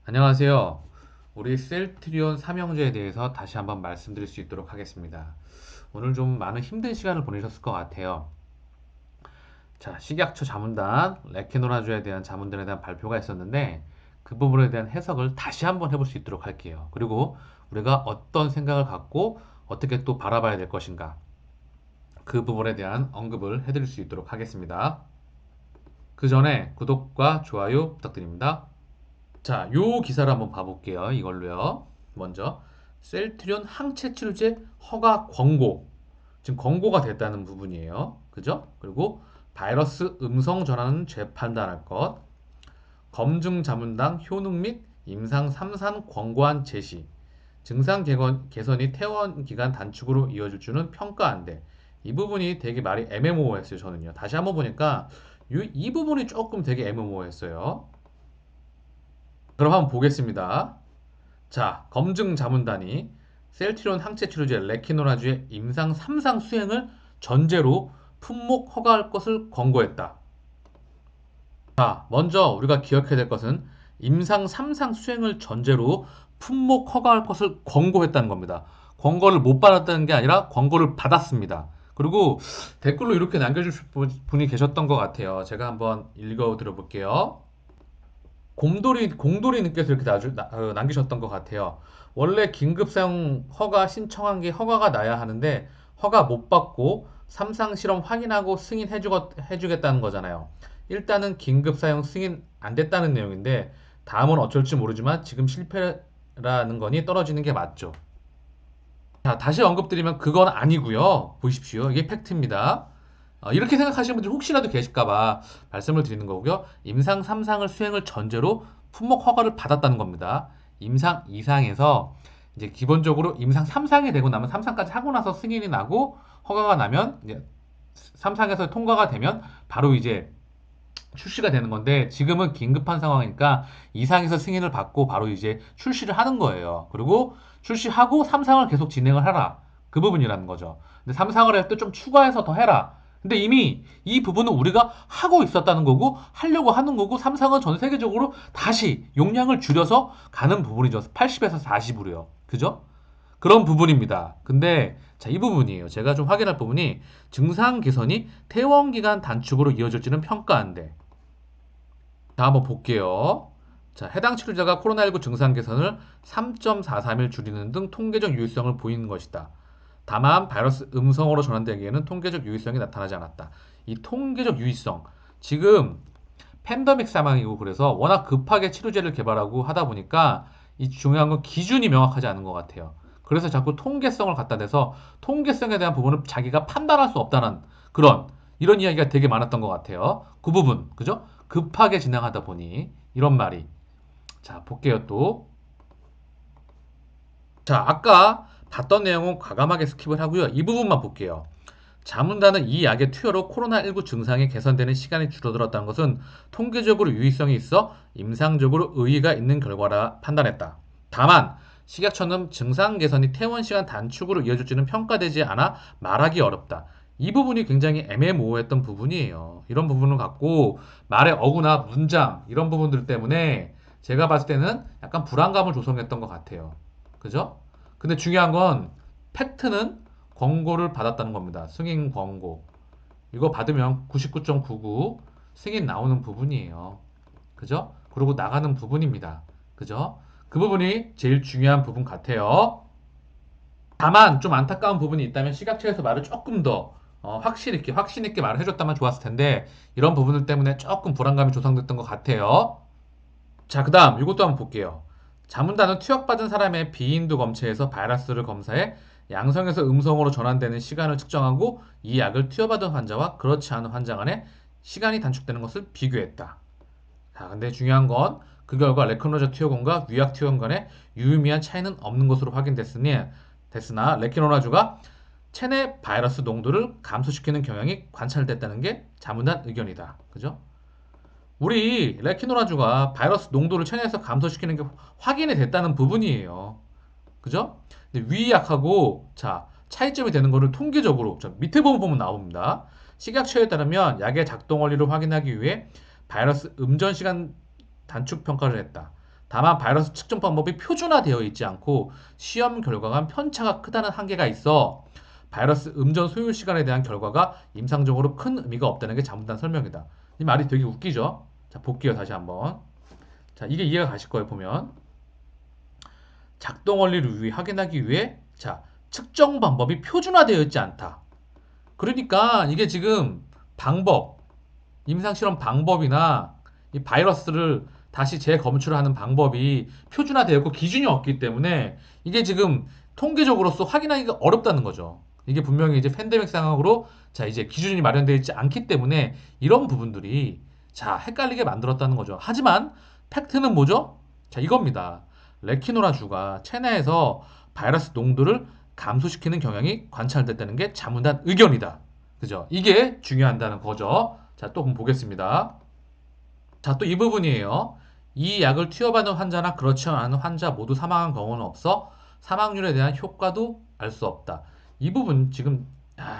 안녕하세요. 우리 셀트리온 삼형제에 대해서 다시 한번 말씀드릴 수 있도록 하겠습니다. 오늘 좀 많은 힘든 시간을 보내셨을 것 같아요. 자, 식약처 자문단, 레케노라주에 대한 자문단에 대한 발표가 있었는데 그 부분에 대한 해석을 다시 한번 해볼 수 있도록 할게요. 그리고 우리가 어떤 생각을 갖고 어떻게 또 바라봐야 될 것인가 그 부분에 대한 언급을 해드릴 수 있도록 하겠습니다. 그 전에 구독과 좋아요 부탁드립니다. 자, 요 기사를 한번 봐볼게요. 이걸로요. 먼저 셀트리온 항체 치료제 허가 권고. 지금 권고가 됐다는 부분이에요. 그죠? 그리고 바이러스 음성 전환은 재판단할 것. 검증 자문당 효능 및 임상 3산 권고안 제시. 증상 개선이 퇴원 기간 단축으로 이어질 줄은 평가한대. 이 부분이 되게 말이 애매모호했어요. 저는요. 다시 한번 보니까 이 부분이 조금 되게 애매모호했어요. 그럼 한번 보겠습니다. 자, 검증 자문단이 셀트리온 항체 치료제 레키노라주의 임상 3상 수행을 전제로 품목 허가할 것을 권고했다. 자, 먼저 우리가 기억해야 될 것은 임상 3상 수행을 전제로 품목 허가할 것을 권고했다는 겁니다. 권고를 못 받았다는 게 아니라 권고를 받았습니다. 그리고 댓글로 이렇게 남겨주실 분이 계셨던 것 같아요. 제가 한번 읽어 드려볼게요. 공돌이님께서 이렇게 남기셨던 것 같아요. 원래 긴급 사용 허가 신청한 게 허가가 나야 하는데 허가 못 받고 삼상 실험 확인하고 해주겠다는 거잖아요. 일단은 긴급 사용 승인 안 됐다는 내용인데 다음은 어쩔지 모르지만 지금 실패라는 거니 떨어지는 게 맞죠. 자, 다시 언급드리면 그건 아니고요. 보십시오. 이게 팩트입니다. 이렇게 생각하시는 분들 혹시라도 계실까봐 말씀을 드리는 거고요. 임상 3상을 수행을 전제로 품목 허가를 받았다는 겁니다. 임상 2상에서 이제 기본적으로 임상 3상이 되고 나면 3상까지 하고 나서 승인이 나고 허가가 나면 이제 3상에서 통과가 되면 바로 이제 출시가 되는 건데 지금은 긴급한 상황이니까 2상에서 승인을 받고 바로 이제 출시를 하는 거예요. 그리고 출시하고 3상을 계속 진행을 하라. 그 부분이라는 거죠. 근데 3상을 할 때 좀 추가해서 더 해라. 근데 이미 이 부분은 우리가 하고 있었다는 거고 하려고 하는 거고 3상은 전 세계적으로 다시 용량을 줄여서 가는 부분이죠. 80에서 40으로요. 그죠? 그런 부분입니다. 근데 자, 이 부분이에요. 제가 좀 확인할 부분이 증상 개선이 퇴원 기간 단축으로 이어질지는 평가한대. 자, 한번 볼게요. 자, 해당 치료자가 코로나19 증상 개선을 3.43일 줄이는 등 통계적 유의성을 보이는 것이다. 다만 바이러스 음성으로 전환되기에는 통계적 유의성이 나타나지 않았다. 이 통계적 유의성. 지금 팬데믹 상황이고 그래서 워낙 급하게 치료제를 개발하고 하다 보니까 이 중요한 건 기준이 명확하지 않은 것 같아요. 그래서 자꾸 통계성을 갖다 대서 통계성에 대한 부분을 자기가 판단할 수 없다는 그런 이런 이야기가 되게 많았던 것 같아요. 그 부분, 그죠? 급하게 진행하다 보니 이런 말이. 자, 볼게요 또. 자, 아까 봤던 내용은 과감하게 스킵을 하고요. 이 부분만 볼게요. 자문단은 이 약의 투여로 코로나19 증상이 개선되는 시간이 줄어들었다는 것은 통계적으로 유의성이 있어 임상적으로 의의가 있는 결과라 판단했다. 다만 식약처는 증상 개선이 퇴원 시간 단축으로 이어질지는 평가되지 않아 말하기 어렵다. 이 부분이 굉장히 애매모호했던 부분이에요. 이런 부분을 갖고 말의 어구나 문장 이런 부분들 때문에 제가 봤을 때는 약간 불안감을 조성했던 것 같아요. 그죠? 근데 중요한 건 팩트는 권고를 받았다는 겁니다. 승인 권고. 이거 받으면 99.99 승인 나오는 부분이에요. 그죠? 그리고 나가는 부분입니다. 그죠? 그 부분이 제일 중요한 부분 같아요. 다만 좀 안타까운 부분이 있다면 시각처에서 말을 조금 더 확신 있게 말을 해줬다면 좋았을 텐데 이런 부분들 때문에 조금 불안감이 조성됐던 것 같아요. 자, 그 다음 이것도 한번 볼게요. 자문단은 투약받은 사람의 비인두 검체에서 바이러스를 검사해 양성에서 음성으로 전환되는 시간을 측정하고 이 약을 투여받은 환자와 그렇지 않은 환자 간의 시간이 단축되는 것을 비교했다. 자, 근데 중요한 건 그 결과 레크노자 투여군과 위약 투여군 간의 유의미한 차이는 없는 것으로 됐으나 레키노라주가 체내 바이러스 농도를 감소시키는 경향이 관찰됐다는 게 자문단 의견이다. 그죠? 우리 레키노라주가 바이러스 농도를 체내에서 감소시키는 게 확인이 됐다는 부분이에요. 그죠? 근데 위약하고 자 차이점이 되는 거를 통계적으로 자, 밑에 보면 나옵니다. 식약처에 따르면 약의 작동 원리를 확인하기 위해 바이러스 음전 시간 단축 평가를 했다. 다만 바이러스 측정 방법이 표준화되어 있지 않고 시험 결과가 편차가 크다는 한계가 있어 바이러스 음전 소요 시간에 대한 결과가 임상적으로 큰 의미가 없다는 게 자문단 설명이다. 이 말이 되게 웃기죠? 자, 볼게요, 다시 한번. 자, 이게 이해가 가실 거예요, 보면. 작동 원리를 확인하기 위해, 자, 측정 방법이 표준화되어 있지 않다. 그러니까 이게 지금 방법, 임상실험 방법이나 이 바이러스를 다시 재검출하는 방법이 표준화되어 있고 기준이 없기 때문에 이게 지금 통계적으로서 확인하기가 어렵다는 거죠. 이게 분명히 이제 팬데믹 상황으로 자 이제 기준이 마련되어 있지 않기 때문에 이런 부분들이 자 헷갈리게 만들었다는 거죠. 하지만 팩트는 뭐죠? 자 이겁니다. 레키노라주가 체내에서 바이러스 농도를 감소시키는 경향이 관찰됐다는 게 자문단 의견이다. 그죠? 이게 중요한다는 거죠. 자, 또 보겠습니다. 자, 또 이 부분이에요. 이 약을 투여받은 환자나 그렇지 않은 환자 모두 사망한 경우는 없어 사망률에 대한 효과도 알 수 없다. 이 부분 지금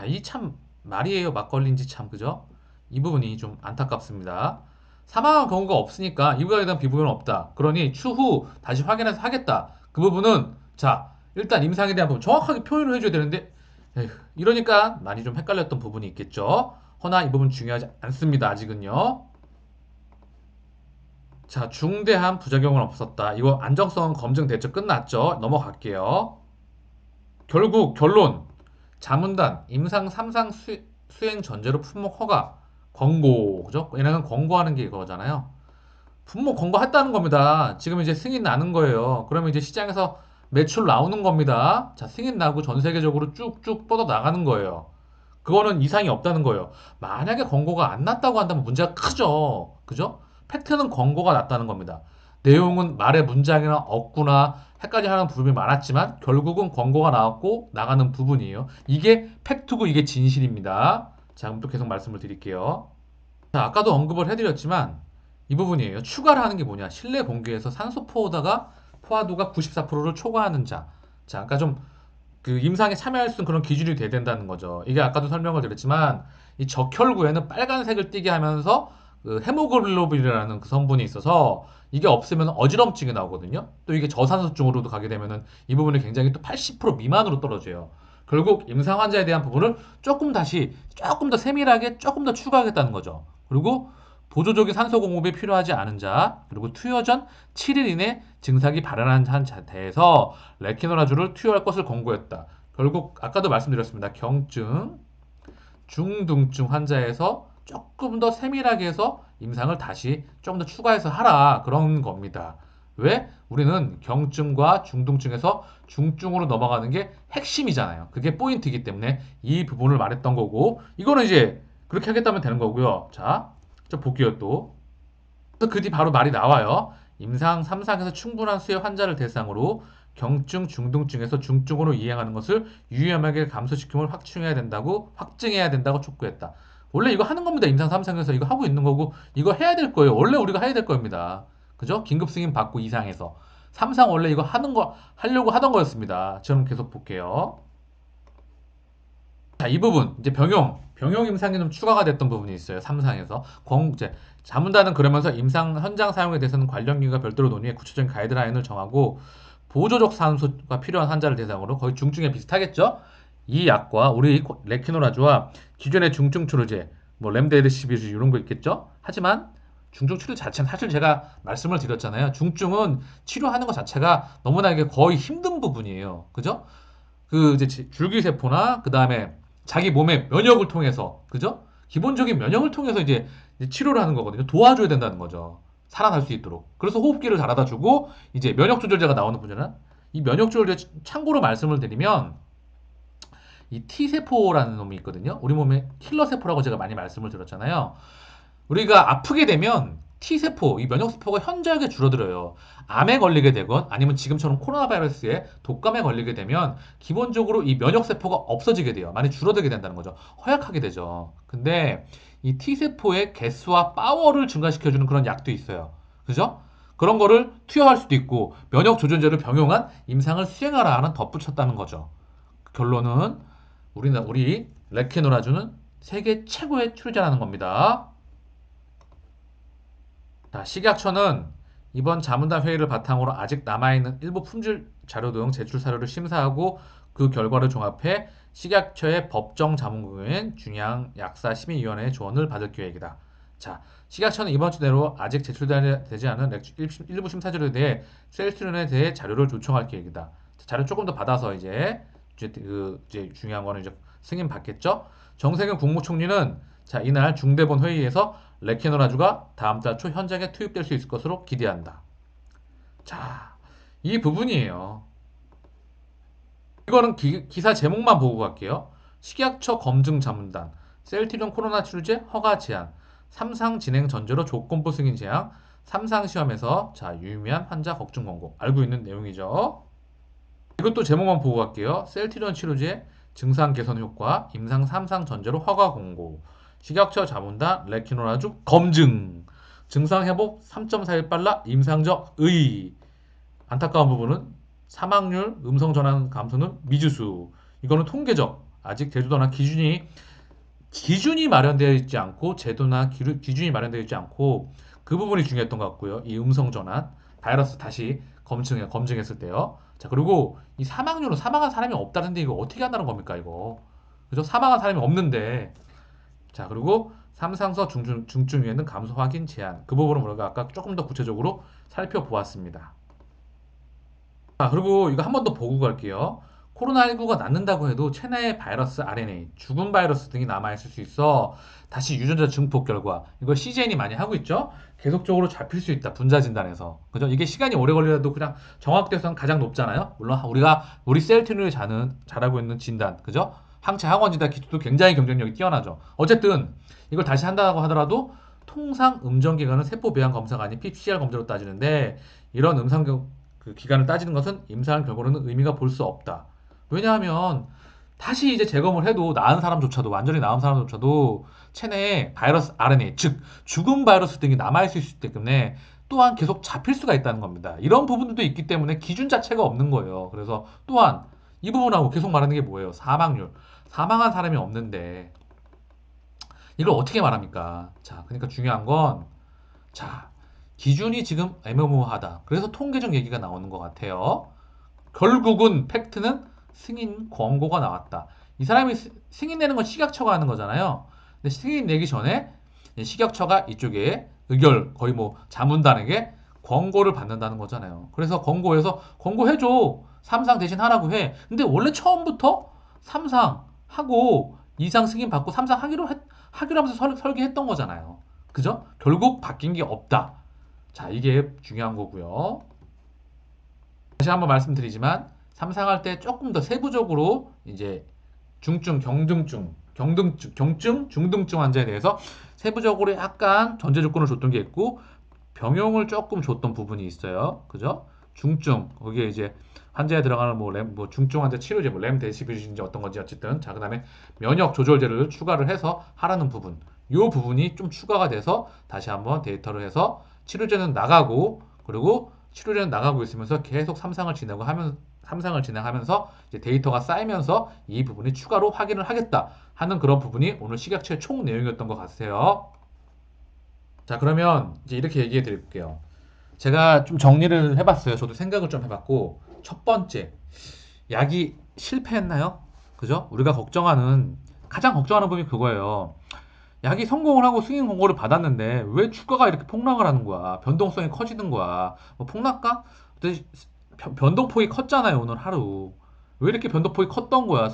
이 참 말이에요. 막걸리인지 참 그죠? 이 부분이 좀 안타깝습니다. 사망한 경우가 없으니까 이 부분에 대한 비부는 없다. 그러니 추후 다시 확인해서 하겠다. 그 부분은 자 일단 임상에 대한 부분 정확하게 표현을 해줘야 되는데 에휴, 이러니까 많이 좀 헷갈렸던 부분이 있겠죠. 허나 이 부분 중요하지 않습니다. 아직은요. 자, 중대한 부작용은 없었다. 이거 안정성 검증 대처 끝났죠? 넘어갈게요. 결국 결론. 자문단 임상 3상 수행 전제로 품목 허가 권고 그죠? 얘네는 권고하는 게 이거잖아요. 품목 권고했다는 겁니다. 지금 이제 승인 나는 거예요. 그러면 이제 시장에서 매출 나오는 겁니다. 자, 승인 나고 전 세계적으로 쭉쭉 뻗어 나가는 거예요. 그거는 이상이 없다는 거예요. 만약에 권고가 안 났다고 한다면 문제가 크죠. 그죠? 팩트는 권고가 났다는 겁니다. 내용은 말의 문장이나 어구나 헷갈려하는 부분이 많았지만 결국은 권고가 나왔고 나가는 부분이에요. 이게 팩트고 이게 진실입니다. 자, 그럼 또 계속 말씀을 드릴게요. 자, 아까도 언급을 해드렸지만 이 부분이에요. 추가를 하는 게 뭐냐? 실내 공기에서 산소 포화도가 94%를 초과하는 자. 자, 아까 좀 그 임상에 참여할 수 있는 그런 기준이 돼야 된다는 거죠. 이게 아까도 설명을 드렸지만 이 적혈구에는 빨간색을 띠게 하면서 그 헤모글로빈이라는 그 성분이 있어서 이게 없으면 어지럼증이 나오거든요. 또 이게 저산소증으로도 가게 되면은 이 부분이 굉장히 또 80% 미만으로 떨어져요. 결국 임상 환자에 대한 부분을 조금 더 세밀하게 조금 더 추가하겠다는 거죠. 그리고 보조적인 산소 공급이 필요하지 않은 자, 그리고 투여 전 7일 이내 증상이 발현한 상태에서 레키노라주를 투여할 것을 권고했다. 결국 아까도 말씀드렸습니다. 경증, 중등증 환자에서 조금 더 세밀하게 해서 임상을 다시 좀 더 추가해서 하라. 그런 겁니다. 왜? 우리는 경증과 중등증에서 중증으로 넘어가는 게 핵심이잖아요. 그게 포인트이기 때문에 이 부분을 말했던 거고, 이거는 이제 그렇게 하겠다면 되는 거고요. 자, 볼게요 또. 그 뒤 바로 말이 나와요. 임상 3상에서 충분한 수의 환자를 대상으로 경증, 중등증에서 중증으로 이행하는 것을 유의하게 감소시킴을 확증해야 된다고 촉구했다. 원래 이거 하는 겁니다. 임상 3상에서 이거 하고 있는 거고 이거 해야 될 거예요. 원래 우리가 해야 될 겁니다. 그죠? 긴급 승인 받고 이상에서 3상 원래 이거 하려고 하던 거였습니다. 지금 계속 볼게요. 자, 이 부분 이제 병용 임상이 좀 추가가 됐던 부분이 있어요. 3상에서 이제 자문단은 그러면서 임상 현장 사용에 대해서는 관련 기관과 별도로 논의해 구체적인 가이드라인을 정하고 보조적 산소가 필요한 환자를 대상으로 거의 중증에 비슷하겠죠? 이 약과 우리 레키노라주와 기존의 중증 치료제 뭐 렘데시비르 이런 거 있겠죠? 하지만 중증 치료 자체는 사실 제가 말씀을 드렸잖아요. 중증은 치료하는 것 자체가 너무나 이게 거의 힘든 부분이에요. 그죠? 그 이제 줄기세포나 그 다음에 자기 몸의 면역을 통해서 그죠? 기본적인 면역을 통해서 이제 치료를 하는 거거든요. 도와줘야 된다는 거죠. 살아날 수 있도록. 그래서 호흡기를 달아다 주고 이제 면역 조절제가 나오는 분야는 이 면역 조절제 참고로 말씀을 드리면 이 T세포라는 놈이 있거든요. 우리 몸의 킬러 세포라고 제가 많이 말씀을 드렸잖아요. 우리가 아프게 되면 T세포, 이 면역세포가 현저하게 줄어들어요. 암에 걸리게 되건 아니면 지금처럼 코로나 바이러스에 독감에 걸리게 되면 기본적으로 이 면역세포가 없어지게 돼요. 많이 줄어들게 된다는 거죠. 허약하게 되죠. 근데 이 T세포의 개수와 파워를 증가시켜주는 그런 약도 있어요. 그죠? 그런 거를 투여할 수도 있고 면역 조절제를 병용한 임상을 수행하라 는 덧붙였다는 거죠. 결론은 우리 레케노라주는 세계 최고의 치료제라는 겁니다. 자, 식약처는 이번 자문단 회의를 바탕으로 아직 남아있는 일부 품질 자료 등 제출 사료를 심사하고 그 결과를 종합해 식약처의 법정 자문국인 중앙약사심의위원회의 조언을 받을 계획이다. 자, 식약처는 이번 주 내로 아직 제출되지 않은 일부 심사 자료에 대해 셀트리온에 대해 자료를 요청할 계획이다. 자료 조금 더 받아서 이제 중요한 거는 이제 승인 받겠죠? 정세균 국무총리는 자, 이날 중대본 회의에서 레케노라주가 다음 달 초 현장에 투입될 수 있을 것으로 기대한다. 자, 이 부분이에요. 이거는 기사 제목만 보고 갈게요. 식약처 검증 자문단, 셀트리온 코로나 치료제 허가 제한, 3상 진행 전제로 조건부 승인 제한, 3상 시험에서 자, 유의미한 환자 걱정 권고. 알고 있는 내용이죠. 이것도 제목만 보고 갈게요. 셀트리온 치료제 증상 개선 효과, 임상 3상 전제로 허가 공고. 식약처 자문단 레키노라주 검증. 증상 회복 3.4일 빨라 임상적 의. 안타까운 부분은 사망률, 음성 전환 감소는 미지수. 이거는 통계적. 아직 제도나 기준이 마련되어 있지 않고 제도나 기준이 마련되어 있지 않고 그 부분이 중요했던 것 같고요. 이 음성 전환 바이러스 다시 검증했을 때요. 자, 그리고 이 사망률은 사망한 사람이 없다는데 이거 어떻게 한다는 겁니까, 이거? 그죠? 사망한 사람이 없는데. 자, 그리고 삼상서 중증 위에는 감소 확인 제한. 그 부분은 우리가 아까 조금 더 구체적으로 살펴보았습니다. 아, 그리고 이거 한 번 더 보고 갈게요. 코로나19가 낫는다고 해도 체내에 바이러스 RNA, 죽은 바이러스 등이 남아있을 수 있어 다시 유전자 증폭 결과, 이거 CGN이 많이 하고 있죠? 계속적으로 잡힐 수 있다, 분자 진단에서. 그죠? 이게 시간이 오래 걸리더라도 그냥 정확도에서는 가장 높잖아요? 물론 우리 셀트리온이 잘하고 있는 진단, 그죠? 항체 항원 진단 기술도 굉장히 경쟁력이 뛰어나죠. 어쨌든 이걸 다시 한다고 하더라도 통상 음정 기관은 세포 배양 검사가 아닌 PCR 검사로 따지는데 이런 그 기간을 따지는 것은 임상 결과로는 의미가 볼 수 없다. 왜냐하면 다시 이제 재검을 해도 나은 사람조차도 완전히 나은 사람조차도 체내에 바이러스 RNA 즉 죽은 바이러스 등이 남아있을 수 있기 때문에 또한 계속 잡힐 수가 있다는 겁니다. 이런 부분들도 있기 때문에 기준 자체가 없는 거예요. 그래서 또한 이 부분하고 계속 말하는 게 뭐예요? 사망률. 사망한 사람이 없는데 이걸 어떻게 말합니까? 자, 그러니까 중요한 건 자, 기준이 지금 애매모호하다. 그래서 통계적 얘기가 나오는 것 같아요. 결국은 팩트는 승인 권고가 나왔다. 이 사람이 승인 내는 건 식약처가 하는 거잖아요. 근데 승인 내기 전에 식약처가 이쪽에 거의 뭐 자문단에게 권고를 받는다는 거잖아요. 그래서 권고해서 권고해줘. 3상 대신 하라고 해. 근데 원래 처음부터 3상 하고 2상 승인 받고 3상 하기로 하면서 설계했던 거잖아요. 그죠? 결국 바뀐 게 없다. 자, 이게 중요한 거고요. 다시 한번 말씀드리지만 삼상할 때 조금 더 세부적으로 이제 중증, 경증, 중등증 환자에 대해서 세부적으로 약간 전제 조건을 줬던 게 있고 병용을 조금 줬던 부분이 있어요. 그죠? 중증 거기에 이제 환자에 들어가는 뭐 중증 환자 치료제 뭐 렘데시비르인지 어떤 건지 어쨌든 자 그다음에 면역 조절제를 추가를 해서 하라는 부분. 요 부분이 좀 추가가 돼서 다시 한번 데이터를 해서 치료제는 나가고 그리고 치료제는 나가고 있으면서 계속 삼상을 진행하면서 이제 데이터가 쌓이면서 이 부분이 추가로 확인을 하겠다 하는 그런 부분이 오늘 식약처의 총 내용이었던 것 같아요. 자, 그러면 이제 이렇게 얘기해 드릴게요. 제가 좀 정리를 해봤어요. 저도 생각을 좀 해봤고, 첫 번째, 약이 실패했나요? 그죠? 우리가 가장 걱정하는 부분이 그거예요. 약이 성공을 하고 승인 공고를 받았는데, 왜 주가가 이렇게 폭락을 하는 거야? 변동성이 커지는 거야? 뭐 폭락가? 근데 변동폭이 컸잖아요, 오늘 하루. 왜 이렇게 변동폭이 컸던 거야?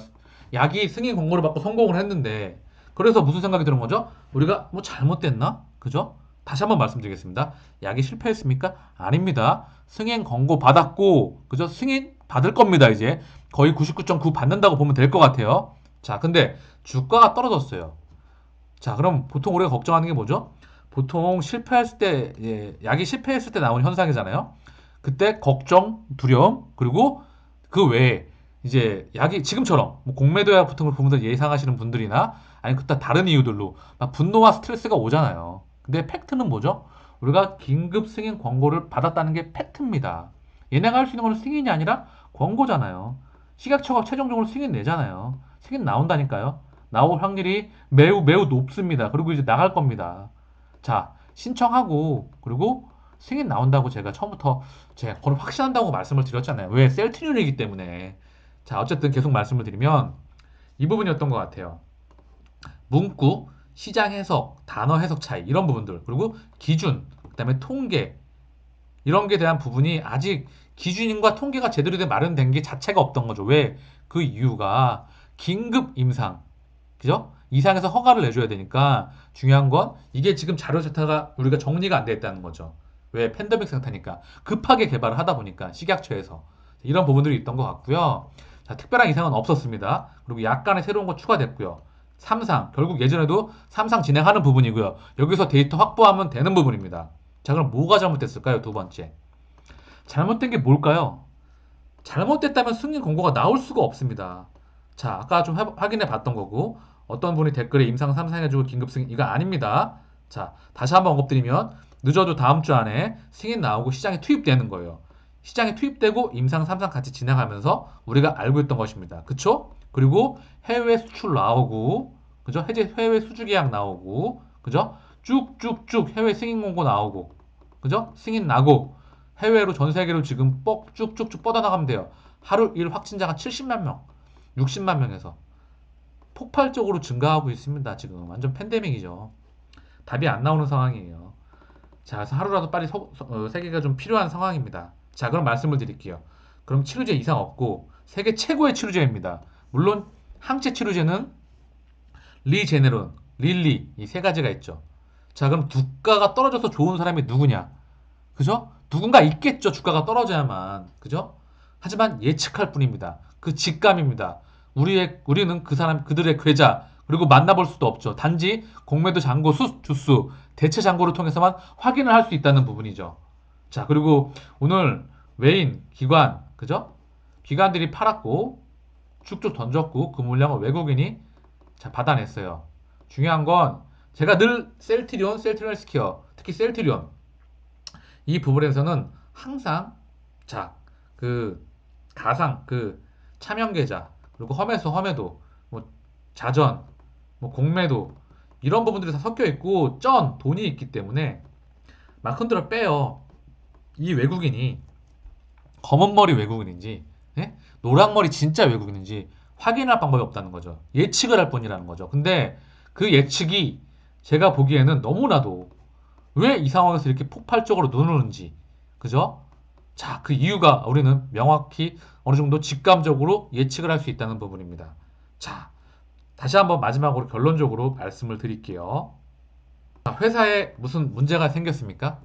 약이 승인 공고를 받고 성공을 했는데, 그래서 무슨 생각이 드는 거죠? 우리가 뭐 잘못됐나? 그죠? 다시 한번 말씀드리겠습니다. 약이 실패했습니까? 아닙니다. 승인 권고 받았고, 그죠? 승인 받을 겁니다, 이제. 거의 99.9 받는다고 보면 될 것 같아요. 자, 근데 주가가 떨어졌어요. 자, 그럼 보통 우리가 걱정하는 게 뭐죠? 보통 실패했을 때, 약이 실패했을 때 나오는 현상이잖아요. 그때 걱정, 두려움, 그리고 그 외에 이제 약이 지금처럼 뭐 공매도약 같은 걸 보면서 예상하시는 분들이나 아니 그때 다른 이유들로 막 분노와 스트레스가 오잖아요. 근데 팩트는 뭐죠? 우리가 긴급 승인 권고를 받았다는 게 팩트입니다. 얘네가 할 수 있는 건 승인이 아니라 권고잖아요. 식약처가 최종적으로 승인 내잖아요. 승인 나온다니까요. 나올 확률이 매우 매우 높습니다. 그리고 이제 나갈 겁니다. 자, 신청하고 그리고 승인 나온다고 제가 처음부터 제가 거의 확신한다고 말씀을 드렸잖아요. 왜? 셀트리온이기 때문에. 자, 어쨌든 계속 말씀을 드리면 이 부분이었던 것 같아요. 문구, 시장 해석, 단어 해석 차이 이런 부분들 그리고 기준, 그다음에 통계 이런 게 대한 부분이 아직 기준과 통계가 제대로 된 마련된 게 자체가 없던 거죠. 왜? 그 이유가 긴급 임상, 그죠? 이상에서 허가를 내줘야 되니까 중요한 건 이게 지금 자료 자체가 우리가 정리가 안 돼 있다는 거죠. 왜? 팬데믹 상태니까 급하게 개발을 하다 보니까 식약처에서 이런 부분들이 있던 것 같고요. 자, 특별한 이상은 없었습니다. 그리고 약간의 새로운 거 추가됐고요. 삼상 결국 예전에도 삼상 진행하는 부분이고요. 여기서 데이터 확보하면 되는 부분입니다. 자, 그럼 뭐가 잘못됐을까요? 두 번째. 잘못된 게 뭘까요? 잘못됐다면 승인 공고가 나올 수가 없습니다. 자, 아까 좀 확인해 봤던 거고, 어떤 분이 댓글에 임상 3상해주고 긴급 승인, 이거 아닙니다. 자, 다시 한번 언급드리면, 늦어도 다음 주 안에 승인 나오고 시장에 투입되는 거예요. 시장에 투입되고 임상 3상 같이 진행하면서 우리가 알고 있던 것입니다. 그쵸? 그리고 해외 수출 나오고, 그죠? 해외 수주 계약 나오고, 그죠? 쭉쭉쭉 해외 승인 공고 나오고, 그죠? 승인 나고, 해외로 전 세계로 지금 쭉쭉쭉 뻗어나가면 돼요. 하루 일 확진자가 70만 명, 60만 명에서 폭발적으로 증가하고 있습니다. 지금 완전 팬데믹이죠. 답이 안 나오는 상황이에요. 자, 그래서 하루라도 빨리 세계가 좀 필요한 상황입니다. 자, 그럼 말씀을 드릴게요. 그럼 치료제 이상 없고 세계 최고의 치료제입니다. 물론 항체 치료제는 리제네론, 릴리 이 세 가지가 있죠. 자, 그럼 주가가 떨어져서 좋은 사람이 누구냐? 그죠? 누군가 있겠죠. 주가가 떨어져야만. 그죠? 하지만 예측할 뿐입니다. 그 직감입니다. 우리는 그들의 계좌, 그리고 만나볼 수도 없죠. 단지 공매도 잔고 주수, 대체 잔고를 통해서만 확인을 할 수 있다는 부분이죠. 자, 그리고 오늘 외인, 기관, 그죠? 기관들이 팔았고, 쭉쭉 던졌고, 그 물량을 외국인이 자, 받아냈어요. 중요한 건 제가 늘 셀트리온 헬스케어, 특히 셀트리온 이 부분에서는 항상 자, 그 가상 그 차명 계좌 그리고 험해도 뭐 자전 뭐 공매도 이런 부분들이 다 섞여 있고 돈이 있기 때문에 막 흔들어 빼요. 이 외국인이 검은 머리 외국인인지 예? 노랑 머리 진짜 외국인인지 확인할 방법이 없다는 거죠. 예측을 할 뿐이라는 거죠. 근데 그 예측이 제가 보기에는 너무나도 왜 이 상황에서 이렇게 폭발적으로 누르는지 그죠? 자, 그 이유가 우리는 명확히 어느 정도 직감적으로 예측을 할 수 있다는 부분입니다. 자, 다시 한번 마지막으로 결론적으로 말씀을 드릴게요. 자, 회사에 무슨 문제가 생겼습니까?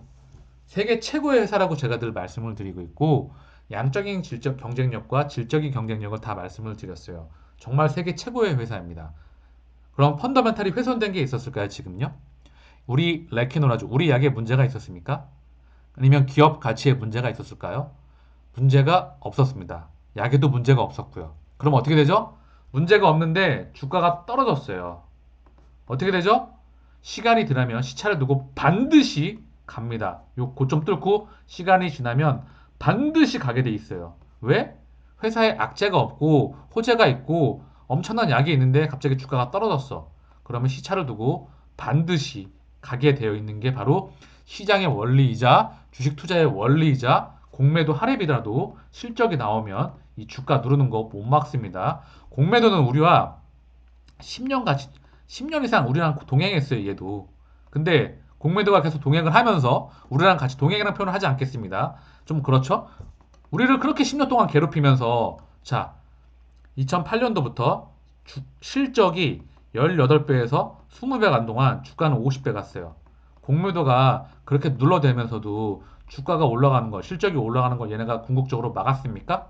세계 최고의 회사라고 제가 늘 말씀을 드리고 있고 양적인 질적 경쟁력과 질적인 경쟁력을 다 말씀을 드렸어요. 정말 세계 최고의 회사입니다. 그럼 펀더멘탈이 훼손된 게 있었을까요, 지금요? 우리 레키노라주, 우리 약에 문제가 있었습니까? 아니면 기업 가치에 문제가 있었을까요? 문제가 없었습니다. 약에도 문제가 없었고요. 그럼 어떻게 되죠? 문제가 없는데 주가가 떨어졌어요. 어떻게 되죠? 시간이 지나면 시차를 두고 반드시 갑니다. 요 고점 뚫고 시간이 지나면 반드시 가게 돼 있어요. 왜? 회사에 악재가 없고 호재가 있고 엄청난 약이 있는데 갑자기 주가가 떨어졌어. 그러면 시차를 두고 반드시 가게 되어 있는 게 바로 시장의 원리이자 주식 투자의 원리이자 공매도 할애비라도 실적이 나오면 이 주가 누르는 거 못 막습니다. 공매도는 우리와 10년 같이 10년 이상 우리랑 동행했어요, 얘도. 근데 공매도가 계속 동행을 하면서 우리랑 같이 동행이라는 표현을 하지 않겠습니다. 좀 그렇죠? 우리를 그렇게 10년 동안 괴롭히면서 자, 2008년도부터 실적이 18배에서 20배 간 동안 주가는 50배 갔어요. 공매도가 그렇게 눌러대면서도 주가가 올라가는 거, 실적이 올라가는 거 얘네가 궁극적으로 막았습니까?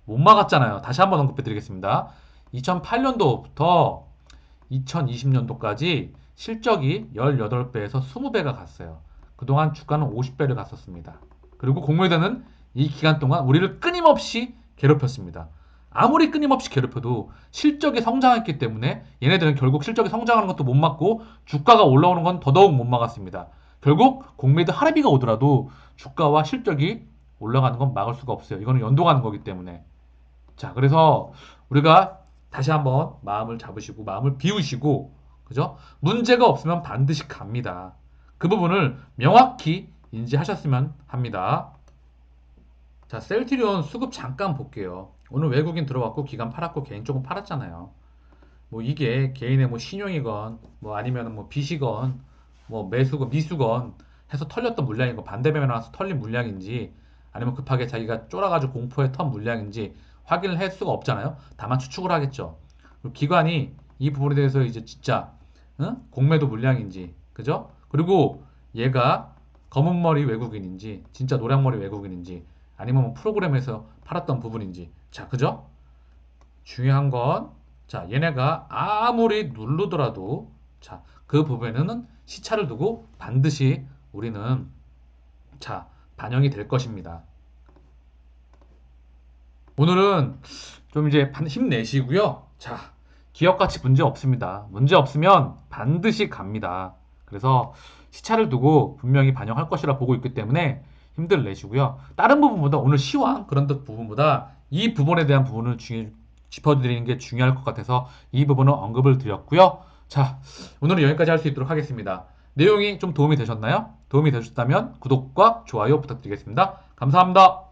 못 막았잖아요. 다시 한번 언급해 드리겠습니다. 2008년도부터 2020년도까지 실적이 18배에서 20배가 갔어요. 그동안 주가는 50배를 갔었습니다. 그리고 공매도는 이 기간 동안 우리를 끊임없이 괴롭혔습니다. 아무리 끊임없이 괴롭혀도 실적이 성장했기 때문에 얘네들은 결국 실적이 성장하는 것도 못 막고 주가가 올라오는 건 더더욱 못 막았습니다. 결국 공매도 하락비가 오더라도 주가와 실적이 올라가는 건 막을 수가 없어요. 이거는 연동하는 거기 때문에. 자, 그래서 우리가 다시 한번 마음을 잡으시고 마음을 비우시고 그죠? 문제가 없으면 반드시 갑니다. 그 부분을 명확히 인지하셨으면 합니다. 자, 셀트리온 수급 잠깐 볼게요. 오늘 외국인 들어왔고 기관 팔았고 개인 쪽은 팔았잖아요. 뭐 이게 개인의 뭐 신용이건 뭐 아니면 뭐 빚이건 뭐 매수건 미수건 해서 털렸던 물량이고 반대매매 나와서 털린 물량인지 아니면 급하게 자기가 쫄아가지고 공포에 턴 물량인지 확인을 할 수가 없잖아요. 다만 추측을 하겠죠. 그리고 기관이 이 부분에 대해서 이제 진짜 공매도 물량인지 그죠? 그리고 얘가 검은머리 외국인인지 진짜 노랑머리 외국인인지 아니면 뭐 프로그램에서 팔았던 부분인지 자 그죠? 중요한 건, 자, 얘네가 아무리 누르더라도, 자, 그 부분에는 시차를 두고 반드시 우리는, 자, 반영이 될 것입니다. 오늘은 좀 이제 힘내시고요. 자, 기업가치 문제 없습니다. 문제 없으면 반드시 갑니다. 그래서 시차를 두고 분명히 반영할 것이라 보고 있기 때문에 힘들 내시고요. 다른 부분보다 오늘 시황 그런 부분보다 이 부분에 대한 부분을 짚어드리는 게 중요할 것 같아서 이 부분은 언급을 드렸고요. 자, 오늘은 여기까지 할 수 있도록 하겠습니다. 내용이 좀 도움이 되셨나요? 도움이 되셨다면 구독과 좋아요 부탁드리겠습니다. 감사합니다.